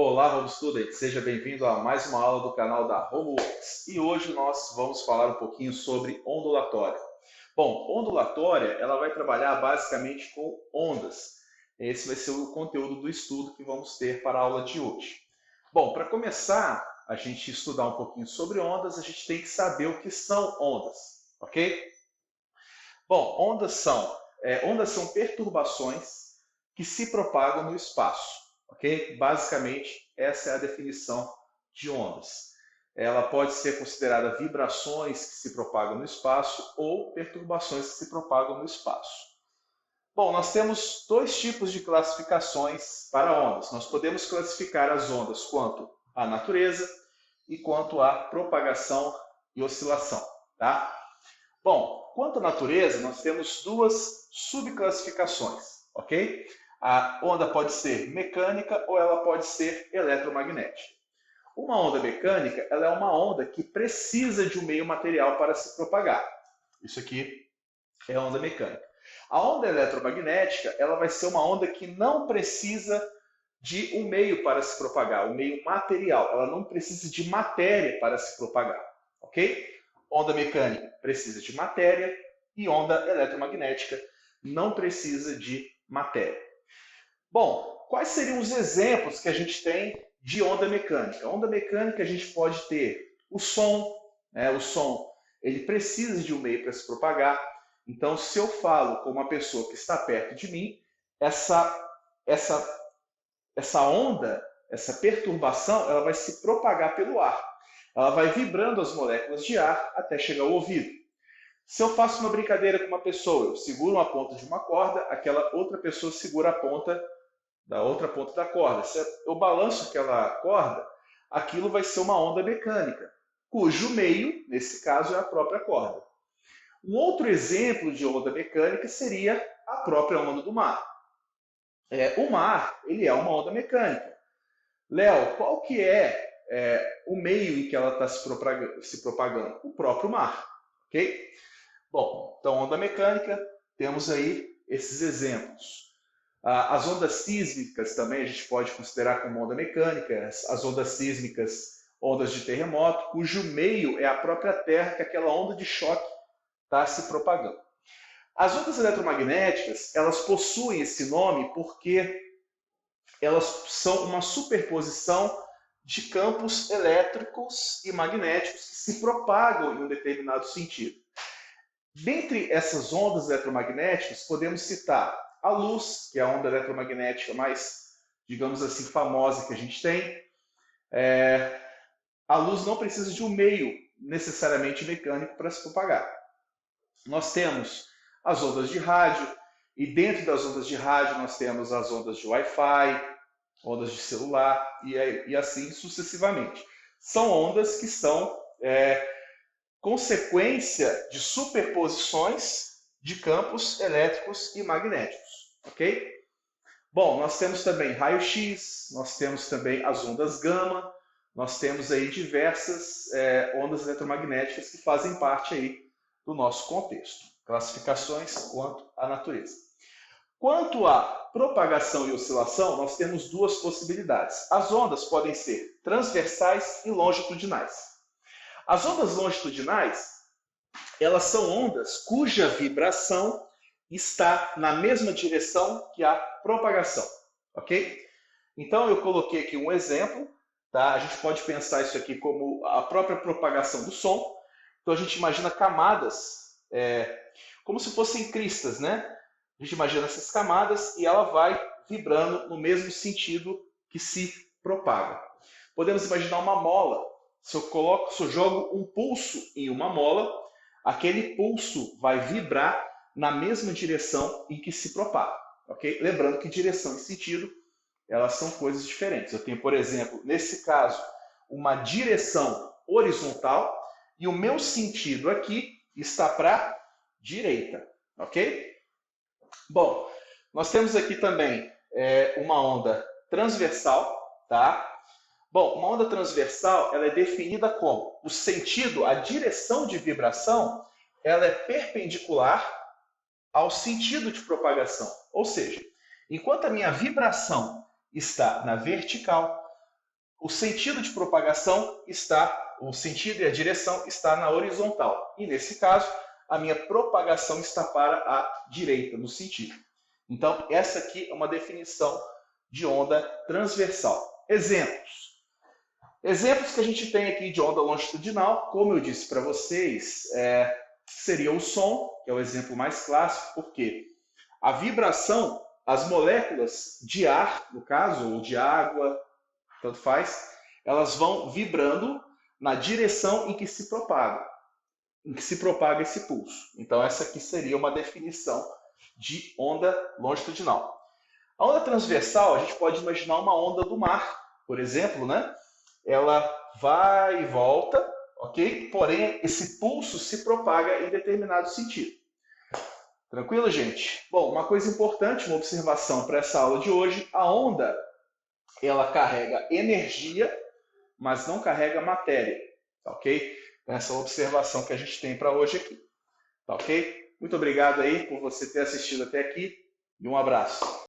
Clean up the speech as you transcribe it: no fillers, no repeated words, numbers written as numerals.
Olá, Home Student! Seja bem-vindo a mais uma aula do canal da HomeWorks. E hoje nós vamos falar um pouquinho sobre ondulatória. Bom, ondulatória, ela vai trabalhar basicamente com ondas. Esse vai ser o conteúdo do estudo que vamos ter para a aula de hoje. Bom, para começar a gente estudar um pouquinho sobre ondas, a gente tem que saber o que são ondas, ok? Bom, ondas são perturbações que se propagam no espaço. Okay? Basicamente, essa é a definição de ondas. Ela pode ser considerada vibrações que se propagam no espaço ou perturbações que se propagam no espaço. Bom, nós temos dois tipos de classificações para ondas. Nós podemos classificar as ondas quanto à natureza e quanto à propagação e oscilação. Tá? Bom, quanto à natureza, nós temos duas subclassificações. Ok? A onda pode ser mecânica ou ela pode ser eletromagnética. Uma onda mecânica, ela é uma onda que precisa de um meio material para se propagar. Isso aqui é a onda mecânica. A onda eletromagnética, ela vai ser uma onda que não precisa de um meio para se propagar, um meio material. Ela não precisa de matéria para se propagar, ok? Onda mecânica precisa de matéria e onda eletromagnética não precisa de matéria. Bom, quais seriam os exemplos que a gente tem de onda mecânica? Onda mecânica a gente pode ter o som, né? O som ele precisa de um meio para se propagar. Então, se eu falo com uma pessoa que está perto de mim, essa onda, essa perturbação, ela vai se propagar pelo ar. Ela vai vibrando as moléculas de ar até chegar ao ouvido. Se eu faço uma brincadeira com uma pessoa, eu seguro uma ponta de uma corda, aquela outra pessoa segura a ponta da outra ponta da corda. Se eu balanço aquela corda, aquilo vai ser uma onda mecânica, cujo meio, nesse caso, é a própria corda. Um outro exemplo de onda mecânica seria a própria onda do mar. O mar, ele é uma onda mecânica. Léo, qual que é o meio em que ela está se propagando? O próprio mar, ok? Bom, então onda mecânica, temos aí esses exemplos. As ondas sísmicas também a gente pode considerar como onda mecânica, as ondas sísmicas, ondas de terremoto, cujo meio é a própria Terra, que aquela onda de choque está se propagando. As ondas eletromagnéticas, elas possuem esse nome porque elas são uma superposição de campos elétricos e magnéticos que se propagam em um determinado sentido. Dentre essas ondas eletromagnéticas, podemos citar a luz, que é a onda eletromagnética mais, digamos assim, famosa que a gente tem. A luz não precisa de um meio necessariamente mecânico para se propagar. Nós temos as ondas de rádio, e dentro das ondas de rádio nós temos as ondas de Wi-Fi, ondas de celular e assim sucessivamente. São ondas que são consequência de superposições de campos elétricos e magnéticos, ok? Bom, nós temos também raio-x, nós temos também as ondas gama, nós temos aí diversas ondas eletromagnéticas que fazem parte aí do nosso contexto. Classificações quanto à natureza. Quanto à propagação e oscilação, nós temos duas possibilidades. As ondas podem ser transversais e longitudinais. As ondas longitudinais, elas são ondas cuja vibração está na mesma direção que a propagação, ok? Então, eu coloquei aqui um exemplo, tá? A gente pode pensar isso aqui como a própria propagação do som. Então, a gente imagina camadas, como se fossem cristas, né? A gente imagina essas camadas e ela vai vibrando no mesmo sentido que se propaga. Podemos imaginar uma mola. Se eu jogo um pulso em uma mola, aquele pulso vai vibrar na mesma direção em que se propaga. Okay? Lembrando que direção e sentido, elas são coisas diferentes. Eu tenho, por exemplo, nesse caso, uma direção horizontal e o meu sentido aqui está para a direita. Ok? Bom, nós temos aqui também uma onda transversal, tá? Bom, uma onda transversal ela é definida como o sentido, a direção de vibração, ela é perpendicular ao sentido de propagação. Ou seja, enquanto a minha vibração está na vertical, o sentido de propagação está, o sentido e a direção está na horizontal. E nesse caso, a minha propagação está para a direita, no sentido. Então, essa aqui é uma definição de onda transversal. Exemplos. Exemplos que a gente tem aqui de onda longitudinal, como eu disse para vocês, seria o som, que é o exemplo mais clássico, porque a vibração, as moléculas de ar, no caso, ou de água, tanto faz, elas vão vibrando na direção em que se propaga esse pulso. Então, essa aqui seria uma definição de onda longitudinal. A onda transversal, a gente pode imaginar uma onda do mar, por exemplo, né? Ela vai e volta, ok? Porém, esse pulso se propaga em determinado sentido. Tranquilo, gente? Bom, uma coisa importante, uma observação para essa aula de hoje, a onda, ela carrega energia, mas não carrega matéria, tá ok? Essa é a observação que a gente tem para hoje aqui, tá ok? Muito obrigado aí por você ter assistido até aqui e um abraço.